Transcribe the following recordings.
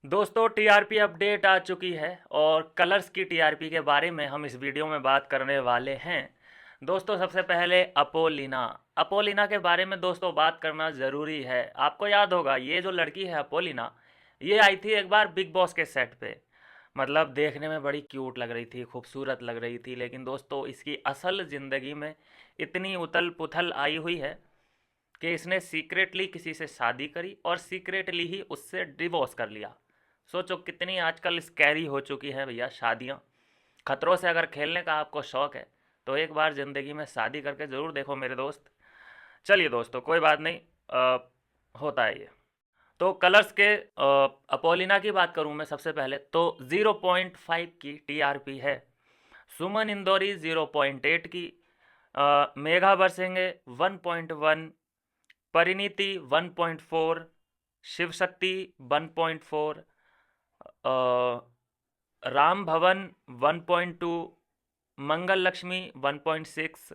दोस्तों TRP update आ चुकी है और कलर्स की टीआरपी के बारे में हम इस वीडियो में बात करने वाले हैं। दोस्तों सबसे पहले अपोलिना अपोलिना के बारे में दोस्तों बात करना ज़रूरी है। आपको याद होगा ये जो लड़की है अपोलिना, ये आई थी एक बार बिग बॉस के सेट पे। मतलब देखने में बड़ी क्यूट लग रही थी, खूबसूरत लग रही थी, लेकिन दोस्तों इसकी असल ज़िंदगी में इतनी उथल पुथल आई हुई है कि इसने सीक्रेटली किसी से शादी करी और सीक्रेटली ही उससे डिवोर्स कर लिया। सोचो कितनी आजकल स्कैरी हो चुकी है भैया शादियाँ। खतरों से अगर खेलने का आपको शौक है तो एक बार ज़िंदगी में शादी करके ज़रूर देखो मेरे दोस्त। चलिए दोस्तों कोई बात नहीं, होता है ये। तो कलर्स के अपोलिना की बात करूं मैं सबसे पहले तो 0.5 की टीआरपी है। सुमन इंदौरी 0.8 की, मेघा बरसेंगे 1.1, परिणीति 1.4, शिव शक्ति 1.4, राम भवन 1.2, मंगल लक्ष्मी 1.6,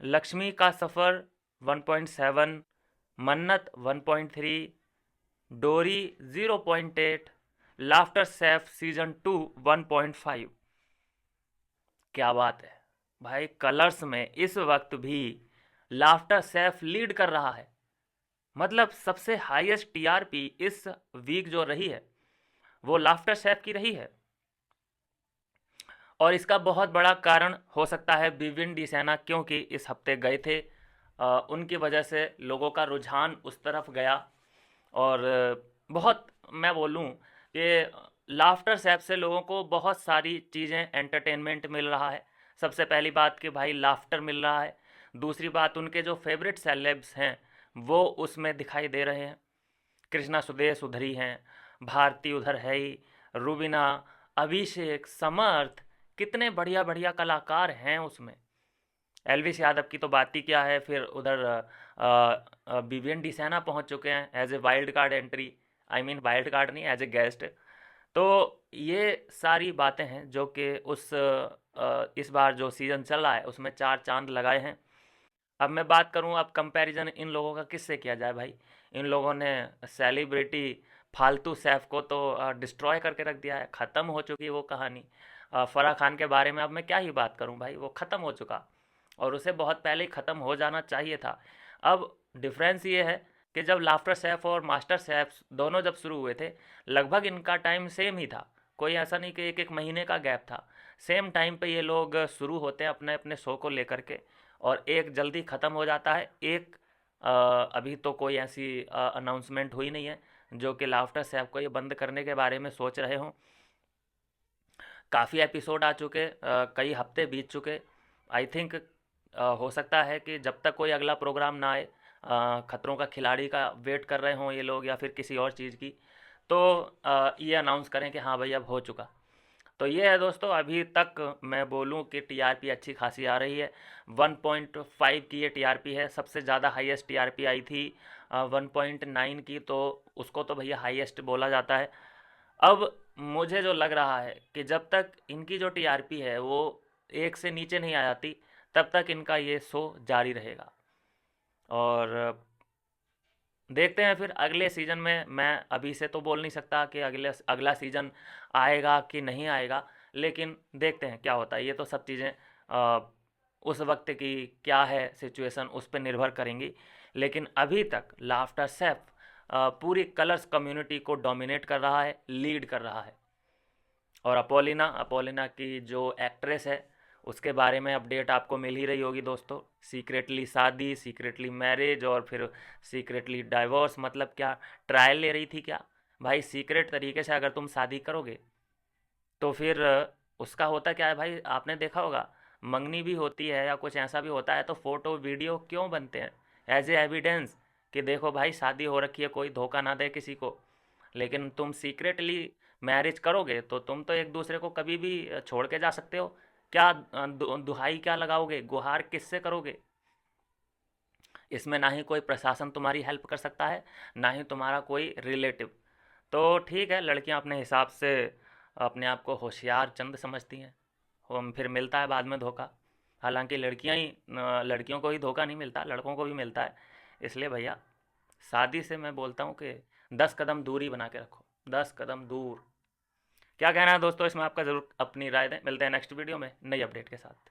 लक्ष्मी का सफ़र 1.7, मन्नत 1.3, डोरी 0.8, लाफ्टर सेफ सीजन 2 1.5। क्या बात है भाई, कलर्स में इस वक्त भी लाफ्टर सेफ लीड कर रहा है। मतलब सबसे हाईएस्ट टीआरपी इस वीक जो रही है वो लाफ्टर शेफ की रही है। और इसका बहुत बड़ा कारण हो सकता है विविन डी सेना, क्योंकि इस हफ्ते गए थे। उनकी वजह से लोगों का रुझान उस तरफ गया। और बहुत मैं बोलूँ कि लाफ्टर शेफ से लोगों को बहुत सारी चीज़ें एंटरटेनमेंट मिल रहा है। सबसे पहली बात कि भाई लाफ्टर मिल रहा है। दूसरी बात उनके जो फेवरेट सेलेब्स हैं वो उसमें दिखाई दे रहे हैं। कृष्णा सुदेश उधर ही हैं, भारती उधर है ही, रुबीना, अभिषेक, समर्थ, कितने बढ़िया बढ़िया कलाकार हैं उसमें। एलविस यादव की तो बात ही क्या है। फिर उधर विवियन डिसेना पहुंच चुके हैं as a wild card entry. I mean wild card नहीं, एज ए गेस्ट। तो ये सारी बातें हैं जो कि इस बार जो सीज़न चल रहा है उसमें चार चांद लगाए हैं। अब मैं बात करूं, अब कंपैरिजन इन लोगों का किससे किया जाए भाई। इन लोगों ने सेलिब्रिटी फालतू सैफ को तो डिस्ट्रॉय करके रख दिया है, ख़त्म हो चुकी है वो कहानी। फ़राह खान के बारे में अब मैं क्या ही बात करूं भाई, वो ख़त्म हो चुका और उसे बहुत पहले ही ख़त्म हो जाना चाहिए था। अब डिफरेंस ये है कि जब लाफ्टर सैफ और मास्टर सैफ दोनों जब शुरू हुए थे, लगभग इनका टाइम सेम ही था। कोई ऐसा नहीं कि एक एक महीने का गैप था। सेम टाइम पे ये लोग शुरू होते हैं अपने अपने शो को लेकर के, और एक जल्दी ख़त्म हो जाता है। एक अभी तो कोई ऐसी अनाउंसमेंट हुई नहीं है जो कि लाफ्टर सैफ को ये बंद करने के बारे में सोच रहे हों। काफ़ी एपिसोड आ चुके, कई हफ्ते बीत चुके। आई थिंक हो सकता है कि जब तक कोई अगला प्रोग्राम ना आए, खतरों का खिलाड़ी का वेट कर रहे हों ये लोग या फिर किसी और चीज़ की, तो ये अनाउंस करें कि हाँ भाई अब हो चुका। तो ये है दोस्तों, अभी तक मैं बोलूँ कि टीआरपी अच्छी खासी आ रही है। 1.5 की ये टीआरपी है। सबसे ज़्यादा हाईएस्ट टीआरपी आई थी 1.9 की, तो उसको तो भैया हाईएस्ट बोला जाता है। अब मुझे जो लग रहा है कि जब तक इनकी जो टीआरपी है वो एक से नीचे नहीं आ जाती, तब तक इनका ये शो जारी रहेगा। और देखते हैं फिर अगले सीज़न में। मैं अभी से तो बोल नहीं सकता कि अगला सीज़न आएगा कि नहीं आएगा, लेकिन देखते हैं क्या होता है। ये तो सब चीज़ें उस वक्त की क्या है सिचुएशन उस पर निर्भर करेंगी। लेकिन अभी तक लाफ्टर शेफ पूरी कलर्स कम्युनिटी को डोमिनेट कर रहा है, लीड कर रहा है। और अपोलिना अपोलिना की जो एक्ट्रेस है उसके बारे में अपडेट आपको मिल ही रही होगी दोस्तों। सीक्रेटली शादी, सीक्रेटली मैरिज और फिर सीक्रेटली डाइवोर्स। मतलब क्या ट्रायल ले रही थी क्या भाई? सीक्रेट तरीके से अगर तुम शादी करोगे तो फिर उसका होता क्या है भाई, आपने देखा होगा। मंगनी भी होती है या कुछ ऐसा भी होता है तो फोटो वीडियो क्यों बनते हैं? एज ए एविडेंस कि देखो भाई शादी हो रखी है, कोई धोखा ना दे किसी को। लेकिन तुम सीक्रेटली मैरिज करोगे तो तुम तो एक दूसरे को कभी भी छोड़ के जा सकते हो। क्या दुहाई क्या लगाओगे, गुहार किससे करोगे? इसमें ना ही कोई प्रशासन तुम्हारी हेल्प कर सकता है, ना ही तुम्हारा कोई रिलेटिव। तो ठीक है, लड़कियां अपने हिसाब से अपने आप को होशियार चंद समझती हैं। हम फिर मिलता है बाद में धोखा। हालांकि लड़कियों को ही धोखा नहीं मिलता, लड़कों को भी मिलता है। इसलिए भैया शादी से मैं बोलता हूँ कि 10 कदम दूरी बना के रखो, 10 कदम दूर। क्या कहना है दोस्तों इसमें आपका, ज़रूर अपनी राय दें। मिलते हैं नेक्स्ट वीडियो में नई अपडेट के साथ।